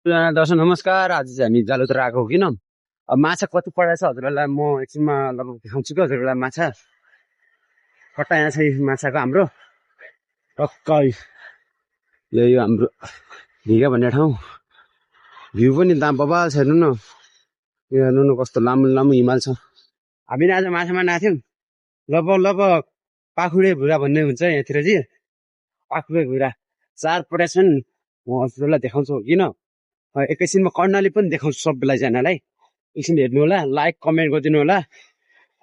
दर्शक नमस्कार। आज चाहिँ हामी जालुतर आएको हो किन अब माछा कति पठाएको छ हजुरहरूलाई म एकछिनमा लगभग देखाउँछु कि हजुरहरूलाई माछा कट्टा यहाँ छ माछाको हाम्रो टक्क यो हाम्रो ढिगा भन्ने ठाउँ भ्यू पनि दाम बबाल छ। हेर्नु न यो हेर्नु न कस्तो लामो लामो हिमाल छ। हामीले आज माछा मार्न आएको थियौँ। लगभग पाखुडे भुरा भन्ने हुन्छ यहाँतिर चाहिँ पाखुडे भुरा 4 पठाएको छन्। म हजुरहरूलाई देखाउँछु किन एकैछिनमा कर्णाली पनि देखाउँछु सबैजनालाई। एकछिन हेर्नु होला, लाइक कमेन्ट गरिदिनु होला।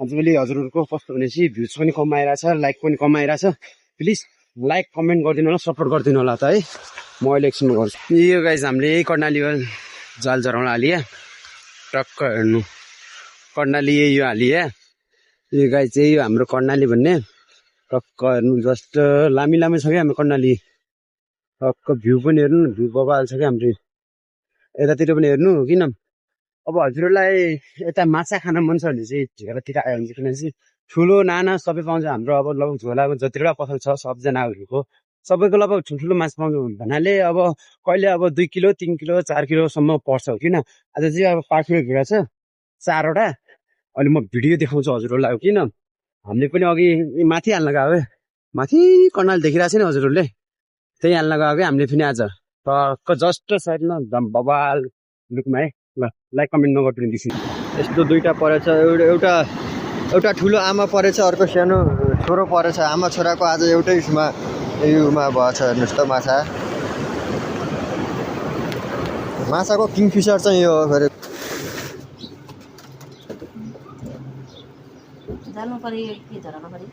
अझै हजुरहरूको कस्तो भनेपछि भ्युज पनि कमाइरहेछ, लाइक पनि कमाइरहेछ। प्लिज लाइक कमेन्ट गरिदिनु होला, सपोर्ट गरिदिनु होला त है। म अहिले एकछिनमा गर्छु। यो गाइज हामीले यही कर्णाली जाल जराउन हालिए टक्क हेर्नु कर्णाली यो हालिए। यो गाई चाहिँ यो हाम्रो कर्णाली भन्ने टक्क हेर्नु जस्ट लामी लामी छ क्या हाम्रो कर्णाली। टक्क भ्यू पनि हेर्नु भ्यू बबाल छ क्या हाम्रो यतातिर पनि हेर्नु। किन अब हजुरहरूलाई यता माछा खान मन छ भने चाहिँ झिगरातिर आयो भने किनभने ठुलो नाना सबै पाउँछ। हाम्रो अब लगभग झोलामा जतिवटा पसल छ सबजनाहरूको सबैको लगभग ठुल्ठुलो माछा पाउँछ भन्नाले अब कहिले अब 2 किलो 3 किलो 4 किलोसम्म पर्छ। किन आज चाहिँ अब पाखुडे भुरा छ 4वटा। अहिले म भिडियो देखाउँछु हजुरहरूलाई। किन हामीले पनि अघि माथि हाल्न गएको माथि कर्णाली देखिरहेको छ नि हजुरहरूले, त्यही हाल्न गएको हामीले पनि आज टक्क जस्ट साइडमा बबाल लुकमा है। ल लाइक कमेन्ट नगरिदिनु दिन्छु। यस्तो दुईटा परेछ, एउटा ठुलो आमा परेछ, अर्को सानो छोरो परेछ। आमा छोराको आज एउटै उसमा योमा भएछ। हेर्नुहोस् त माछाको किङफिसर चाहिँ यो हो फेरि। जानु पर्यो के झराको पर्यो।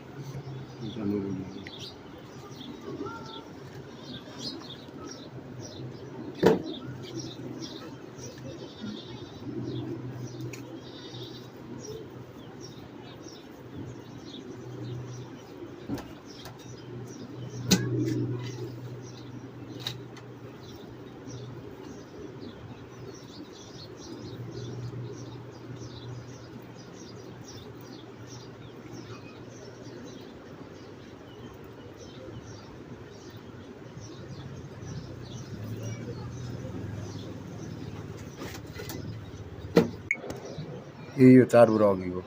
यो 4 बुरा अघिको